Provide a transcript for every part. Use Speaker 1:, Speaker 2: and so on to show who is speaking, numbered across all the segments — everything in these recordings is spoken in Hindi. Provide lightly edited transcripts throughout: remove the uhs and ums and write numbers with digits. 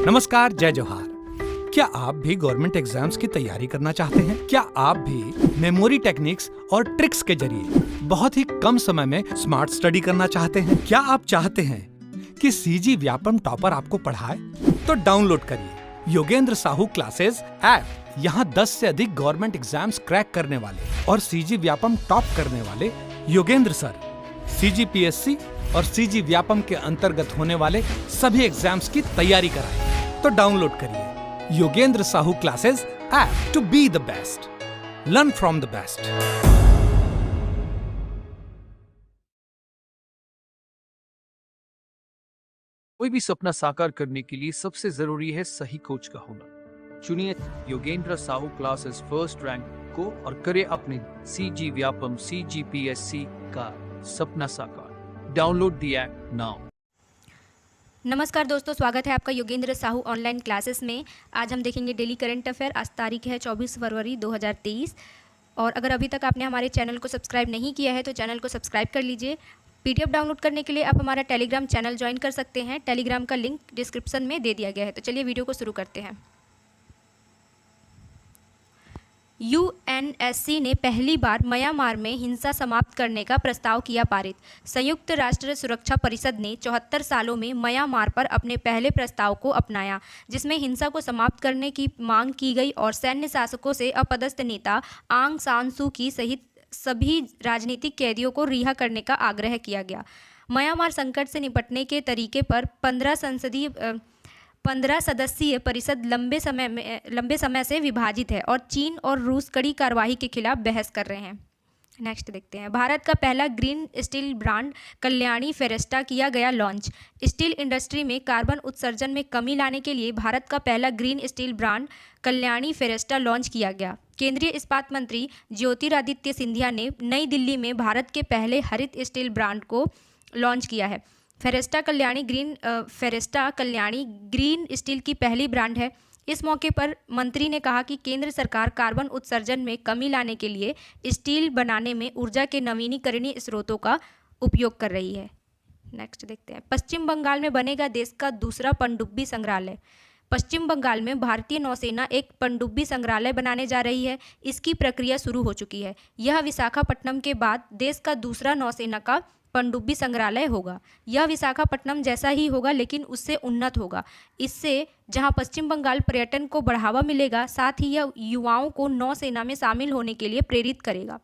Speaker 1: नमस्कार, जय जोहार। क्या आप भी गवर्नमेंट एग्जाम्स की तैयारी करना चाहते हैं? क्या आप भी मेमोरी टेक्निक्स और ट्रिक्स के जरिए बहुत ही कम समय में स्मार्ट स्टडी करना चाहते हैं? क्या आप चाहते हैं कि सीजी व्यापम टॉपर आपको पढ़ाए? तो डाउनलोड करिए योगेंद्र साहू क्लासेस ऐप। यहाँ 10 से अधिक गवर्नमेंट एग्जाम्स क्रैक करने वाले और सीजी व्यापम टॉप करने वाले योगेंद्र सर CGPSC और सीजी व्यापम के अंतर्गत होने वाले सभी एग्जाम्स की तैयारी कराएं। तो डाउनलोड करिए Yogendra Sahu classes app to be the best, learn from the best.
Speaker 2: कोई भी सपना साकार करने के लिए सबसे जरूरी है सही कोच का होना। चुनिए Yogendra Sahu classes first rank को और करे अपने सीजी व्यापम CGPSC का सपना साकार। Download the app now.
Speaker 3: नमस्कार दोस्तों, स्वागत है आपका योगेंद्र साहू ऑनलाइन क्लासेस में। आज हम देखेंगे डेली करंट अफेयर। आज तारीख है 24 फरवरी 2023 और अगर अभी तक आपने हमारे चैनल को सब्सक्राइब नहीं किया है तो चैनल को सब्सक्राइब कर लीजिए। PDF डाउनलोड करने के लिए आप हमारा टेलीग्राम चैनल ज्वाइन कर सकते हैं। टेलीग्राम का लिंक डिस्क्रिप्शन में दे दिया गया है। तो चलिए वीडियो को शुरू करते हैं। UNSC ने पहली बार म्यांमार में हिंसा समाप्त करने का प्रस्ताव किया पारित। संयुक्त राष्ट्र सुरक्षा परिषद ने 74 सालों में म्यांमार पर अपने पहले प्रस्ताव को अपनाया, जिसमें हिंसा को समाप्त करने की मांग की गई और सैन्य शासकों से अपदस्थ नेता आंग सान सू की सहित सभी राजनीतिक कैदियों को रिहा करने का आग्रह किया गया। म्यांमार संकट से निपटने के तरीके पर 15 सदस्यीय परिषद लंबे समय से विभाजित है और चीन और रूस कड़ी कार्रवाई के खिलाफ बहस कर रहे हैं। नेक्स्ट देखते हैं। भारत का पहला green steel brand Kalyani Ferresta किया गया लॉन्च। स्टील इंडस्ट्री में कार्बन उत्सर्जन में कमी लाने के लिए भारत का पहला green steel brand Kalyani Ferresta launch किया गया। केंद्रीय इस्पात मंत्री ज्योतिरादित्य सिंधिया ने नई दिल्ली में भारत के पहले हरित स्टील ब्रांड को लॉन्च किया है। फेरेस्टा कल्याणी ग्रीन स्टील की पहली ब्रांड है। इस मौके पर मंत्री ने कहा कि केंद्र सरकार कार्बन उत्सर्जन में कमी लाने के लिए स्टील बनाने में ऊर्जा के नवीनीकरणीय स्रोतों का उपयोग कर रही है। नेक्स्ट देखते हैं। पश्चिम बंगाल में बनेगा देश का दूसरा पनडुब्बी संग्रहालय। पश्चिम बंगाल में भारतीय नौसेना एक पनडुब्बी संग्रहालय बनाने जा रही है। इसकी प्रक्रिया शुरू हो चुकी है। यह विशाखापट्टनम के बाद देश का दूसरा नौसेना का पनडुब्बी संग्रहालय होगा। यह विशाखापट्टनम जैसा ही होगा लेकिन उससे उन्नत होगा। इससे जहां पश्चिम बंगाल पर्यटन को बढ़ावा मिलेगा, साथ ही यह युवाओं को नौसेना में शामिल होने के लिए प्रेरित करेगा।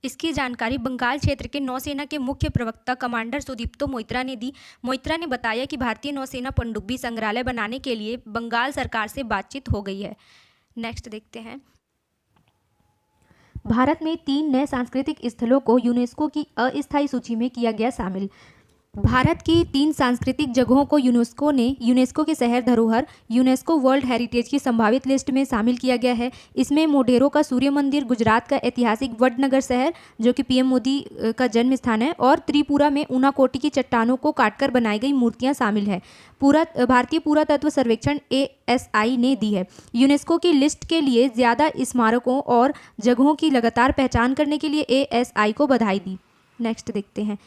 Speaker 3: इसकी जानकारी बंगाल क्षेत्र के नौसेना के मुख्य प्रवक्ता कमांडर सुदीप्तो मोइत्रा ने दी। मोइत्रा ने बताया कि भारतीय नौसेना पनडुब्बी संग्रहालय बनाने के लिए बंगाल सरकार से बातचीत हो गई है। नेक्स्ट देखते हैं। भारत में 3 नए सांस्कृतिक स्थलों को यूनेस्को की अस्थायी सूची में किया गया शामिल। भारत की 3 सांस्कृतिक जगहों को यूनेस्को के शहर धरोहर यूनेस्को वर्ल्ड हेरिटेज की संभावित लिस्ट में शामिल किया गया है। इसमें मोढेरो का सूर्य मंदिर, गुजरात का ऐतिहासिक वडनगर शहर जो कि PM मोदी का जन्म स्थान है, और त्रिपुरा में ऊनाकोटी की चट्टानों को काटकर बनाई गई मूर्तियां शामिल है। भारतीय पुरातत्व सर्वेक्षण ASI ने दी है। यूनेस्को की लिस्ट के लिए ज़्यादा स्मारकों और जगहों की लगातार पहचान करने के लिए ASI को बधाई दी। नेक्स्ट देखते हैं।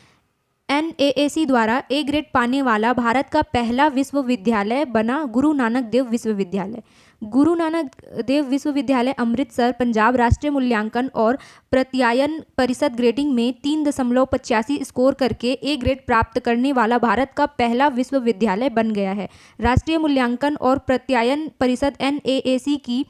Speaker 3: NAAC द्वारा A ग्रेड पाने वाला भारत का पहला विश्वविद्यालय बना गुरु नानक देव विश्वविद्यालय। गुरु नानक देव विश्वविद्यालय अमृतसर पंजाब राष्ट्रीय मूल्यांकन और प्रत्यायन परिषद ग्रेडिंग में 3.85 स्कोर करके A ग्रेड प्राप्त करने वाला भारत का पहला विश्वविद्यालय बन गया है। राष्ट्रीय मूल्यांकन और प्रत्यायन परिषद NAAC की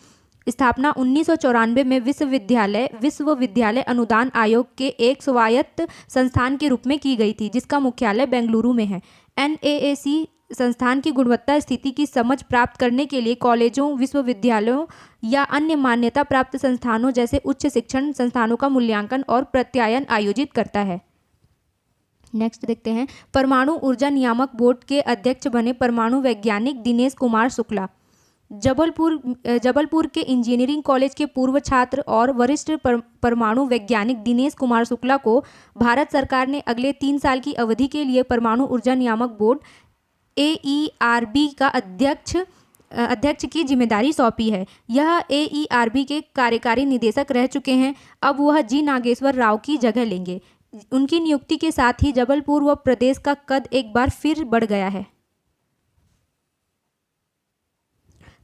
Speaker 3: स्थापना 1994 में विश्वविद्यालय अनुदान आयोग के एक स्वायत्त संस्थान के रूप में की गई थी, जिसका मुख्यालय बेंगलुरु में है। NAAC संस्थान की गुणवत्ता स्थिति की समझ प्राप्त करने के लिए कॉलेजों, विश्वविद्यालयों या अन्य मान्यता प्राप्त संस्थानों जैसे उच्च शिक्षण संस्थानों का मूल्यांकन और प्रत्यायन आयोजित करता है। नेक्स्ट देखते हैं। परमाणु ऊर्जा नियामक बोर्ड के अध्यक्ष बने परमाणु वैज्ञानिक दिनेश कुमार शुक्ला। जबलपुर के इंजीनियरिंग कॉलेज के पूर्व छात्र और वरिष्ठ परमाणु वैज्ञानिक दिनेश कुमार शुक्ला को भारत सरकार ने अगले 3 साल की अवधि के लिए परमाणु ऊर्जा नियामक बोर्ड AERB का अध्यक्ष की जिम्मेदारी सौंपी है। यह AERB के कार्यकारी निदेशक रह चुके हैं। अब वह G नागेश्वर राव की जगह लेंगे। उनकी नियुक्ति के साथ ही जबलपुर व प्रदेश का कद एक बार फिर बढ़ गया है।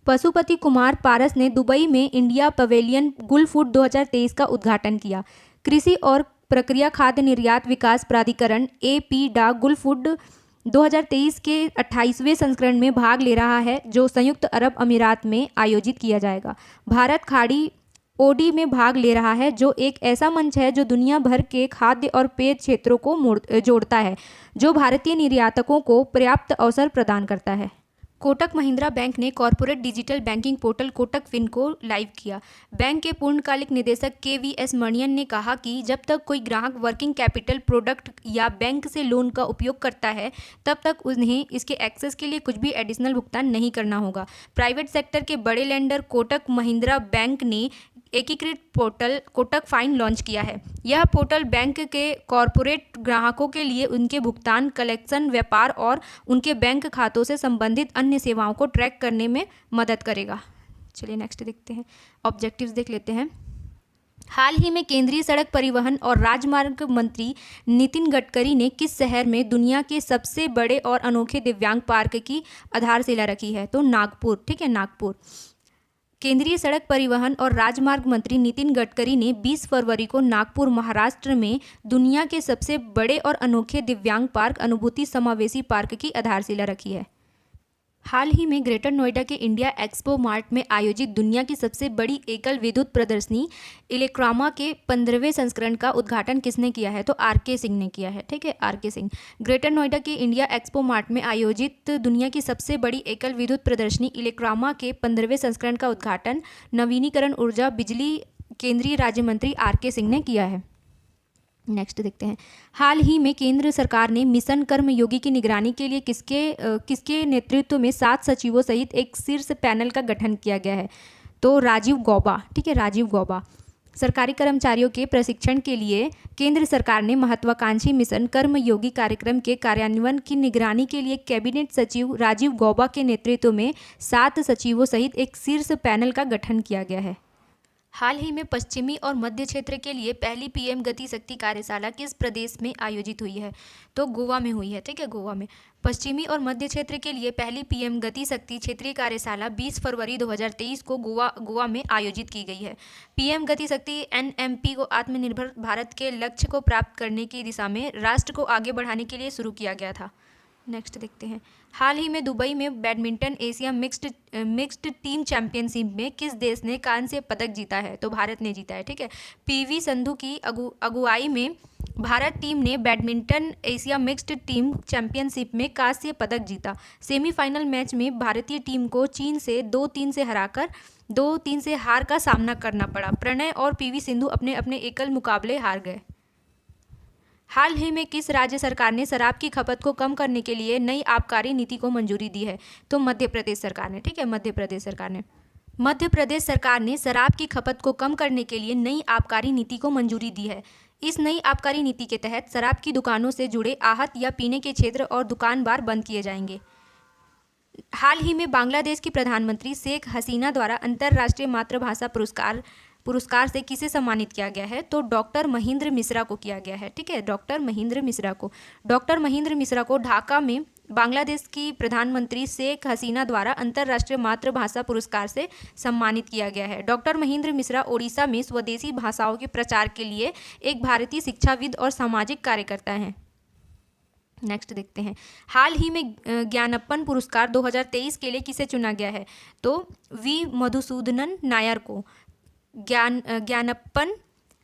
Speaker 3: पशुपति कुमार पारस ने दुबई में इंडिया पवेलियन गुल फूड 2023 का उद्घाटन किया। कृषि और प्रक्रिया खाद्य निर्यात विकास प्राधिकरण एपीडा गुल फूड 2023 के 28वें संस्करण में भाग ले रहा है, जो संयुक्त अरब अमीरात में आयोजित किया जाएगा। भारत खाड़ी ओडी में भाग ले रहा है, जो एक ऐसा मंच है जो दुनिया भर के खाद्य और पेय क्षेत्रों को जोड़ता है, जो भारतीय निर्यातकों को पर्याप्त अवसर प्रदान करता है। कोटक महिंद्रा बैंक ने corporate digital banking portal Kotak fin को लाइव किया। बैंक के पूर्णकालिक निदेशक केवीएस मणियन ने कहा कि जब तक कोई ग्राहक वर्किंग कैपिटल प्रोडक्ट या बैंक से लोन का उपयोग करता है, तब तक उन्हें इसके एक्सेस के लिए कुछ भी एडिशनल भुगतान नहीं करना होगा। प्राइवेट सेक्टर के बड़े लेंडर कोटक महिंद्रा बैंक ने एकीकृत पोर्टल कोटक फाइन लॉन्च किया है। यह पोर्टल बैंक के कॉरपोरेट ग्राहकों के लिए उनके भुगतान, कलेक्शन, व्यापार और उनके बैंक खातों से संबंधित अन्य सेवाओं को ट्रैक करने में मदद करेगा। चलिए नेक्स्ट देखते हैं, ऑब्जेक्टिव्स देख लेते हैं। हाल ही में केंद्रीय सड़क परिवहन और राजमार्ग मंत्री नितिन गडकरी ने किस शहर में दुनिया के सबसे बड़े और अनोखे दिव्यांग पार्क की आधारशिला रखी है? तो नागपुर। ठीक है, नागपुर। केंद्रीय सड़क परिवहन और राजमार्ग मंत्री नितिन गडकरी ने 20 फरवरी को नागपुर, महाराष्ट्र में दुनिया के सबसे बड़े और अनोखे दिव्यांग पार्क अनुभूति समावेशी पार्क की आधारशिला रखी है। हाल ही में ग्रेटर नोएडा के इंडिया एक्सपो मार्ट में आयोजित दुनिया की सबसे बड़ी एकल विद्युत प्रदर्शनी इलेक्ट्रामा के 15वें संस्करण का उद्घाटन किसने किया है? तो आरके सिंह ने किया है। ठीक है, आरके सिंह। ग्रेटर नोएडा के इंडिया एक्सपो मार्ट में आयोजित दुनिया की सबसे बड़ी एकल विद्युत प्रदर्शनी इलेक्ट्रामा के 15वें संस्करण का उद्घाटन नवीनीकरण ऊर्जा बिजली केंद्रीय राज्य मंत्री आरके सिंह ने किया है। नेक्स्ट देखते हैं। हाल ही में केंद्र सरकार ने मिशन कर्मयोगी की निगरानी के लिए किसके नेतृत्व में 7 सचिवों सहित एक शीर्ष पैनल का गठन किया गया है? तो राजीव गौबा। ठीक है, राजीव गौबा। सरकारी कर्मचारियों के प्रशिक्षण के लिए केंद्र सरकार ने महत्वाकांक्षी मिशन कर्मयोगी कार्यक्रम के कार्यान्वयन की निगरानी के लिए कैबिनेट सचिव राजीव गौबा के नेतृत्व में 7 सचिवों सहित एक शीर्ष पैनल का गठन किया गया है। हाल ही में पश्चिमी और मध्य क्षेत्र के लिए पहली पीएम गति शक्ति कार्यशाला किस प्रदेश में आयोजित हुई है? तो गोवा में हुई है। ठीक है, गोवा में। पश्चिमी और मध्य क्षेत्र के लिए पहली पीएम गति शक्ति क्षेत्रीय कार्यशाला 20 फरवरी 2023 को गोवा में आयोजित की गई है। पीएम गति शक्ति एनएमपी को आत्मनिर्भर भारत के लक्ष्य को प्राप्त करने की दिशा में राष्ट्र को आगे बढ़ाने के लिए शुरू किया गया था। नेक्स्ट देखते हैं। हाल ही में दुबई में badminton Asia mixed team championship में किस देश ने कांस्य पदक जीता है? तो भारत ने जीता है। ठीक है, पीवी संधू की अगुवाई में भारत टीम ने badminton Asia mixed team championship में कांस्य पदक जीता। सेमीफाइनल मैच में भारतीय टीम को चीन से 2-3 से हराकर 2-3 से हार का सामना करना पड़ा। प्रणय और पीवी सिंधु अपने अपने एकल मुकाबले हार गए। हाल ही में किस राज्य सरकार ने शराब की खपत को कम करने के लिए नई आबकारी नीति को मंजूरी दी है? तो मध्य प्रदेश सरकार ने। ठीक है, मध्य प्रदेश सरकार ने। मध्य प्रदेश सरकार ने शराब की खपत को कम करने के लिए नई आबकारी नीति को मंजूरी दी है। इस नई आबकारी नीति के तहत शराब की दुकानों से जुड़े आहत या पीने के क्षेत्र और दुकान बार बंद किए जाएंगे। हाल ही में बांग्लादेश की प्रधानमंत्री शेख हसीना द्वारा अंतर्राष्ट्रीय मातृभाषा पुरस्कार से किसे सम्मानित किया गया है? तो डॉक्टर महेंद्र मिश्रा को किया गया है। ठीक है, डॉक्टर महेंद्र मिश्रा को। डॉक्टर महेंद्र मिश्रा को ढाका में बांग्लादेश की प्रधानमंत्री शेख हसीना द्वारा अंतर्राष्ट्रीय मातृभाषा पुरस्कार से सम्मानित किया गया है। डॉक्टर महेंद्र मिश्रा ओडिशा में स्वदेशी भाषाओं के प्रचार के लिए एक भारतीय शिक्षाविद और सामाजिक कार्यकर्ता हैं। नेक्स्ट देखते हैं। हाल ही में ज्ञानप्पन पुरस्कार 2023 के लिए किसे चुना गया है? तो वी मधुसूदनन नायर को।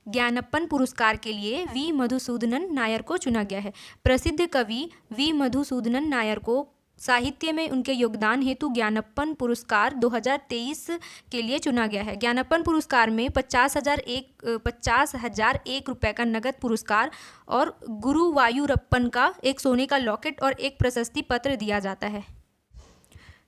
Speaker 3: ज्ञानप्पन पुरस्कार के लिए वी मधुसूदनन नायर को चुना गया है। प्रसिद्ध कवि वी मधुसूदनन नायर को साहित्य में उनके योगदान हेतु ज्ञानप्पन पुरस्कार 2023 के लिए चुना गया है। ज्ञानप्पन पुरस्कार में 50,001 रुपये का नगद पुरस्कार और गुरुवायूरप्पन का एक सोने का लॉकेट और एक प्रशस्ति पत्र दिया जाता है।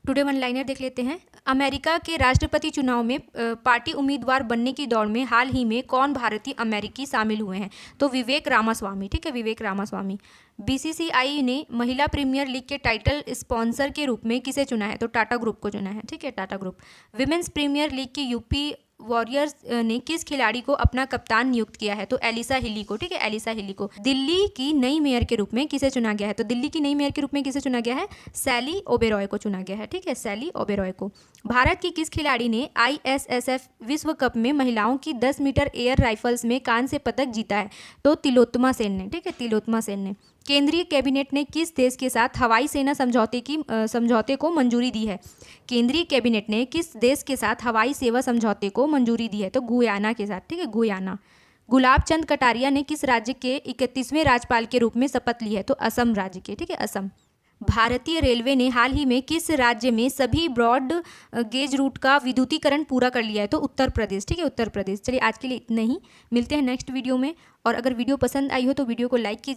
Speaker 3: टुडे वन लाइनर देख लेते हैं। अमेरिका के राष्ट्रपति चुनाव में पार्टी उम्मीदवार बनने की दौड़ में हाल ही में कौन भारतीय अमेरिकी शामिल हुए हैं? तो विवेक रामास्वामी। ठीक है, विवेक रामास्वामी। बीसीसीआई ने महिला प्रीमियर लीग के टाइटल स्पॉन्सर के रूप में किसे चुना है? तो टाटा ग्रुप को चुना है। ठीक है, Tata group. Women's premier league की यूपी वॉरियर्स ने किस खिलाड़ी को अपना कप्तान नियुक्त किया है? तो एलिसा हिली को, ठीक है, एलिसा हिली को। दिल्ली की नई मेयर के रूप में किसे चुना गया है? तो दिल्ली की नई मेयर के रूप में किसे चुना गया है? सैली ओबेरॉय को चुना गया है, ठीक है, सैली ओबेरॉय को। भारत की किस खिलाड़ी ने ISSF विश्व कप में महिलाओं की 10 मीटर एयर राइफल्स में कांस्य पदक जीता है? तो तिलोत्तमा सेन ने, ठीक है, तिलोत्तमा सेन ने। केंद्रीय कैबिनेट ने किस देश के साथ हवाई सेना समझौते को मंजूरी दी है? केंद्रीय कैबिनेट ने किस देश के साथ हवाई सेवा समझौते को मंजूरी दी है? तो गुयाना के साथ, ठीक है, गुयाना। गुलाब चंद कटारिया ने किस राज्य के 31वें राज्यपाल के रूप में शपथ ली है? तो असम राज्य के, ठीक है, असम। भारतीय रेलवे ने हाल ही में किस राज्य में सभी ब्रॉड गेज रूट का विद्युतीकरण पूरा कर लिया है? तो उत्तर प्रदेश, ठीक है, उत्तर प्रदेश। चलिए आज के लिए इतना ही, मिलते हैं नेक्स्ट वीडियो में। और अगर वीडियो पसंद आई हो तो वीडियो को लाइक कीजिए।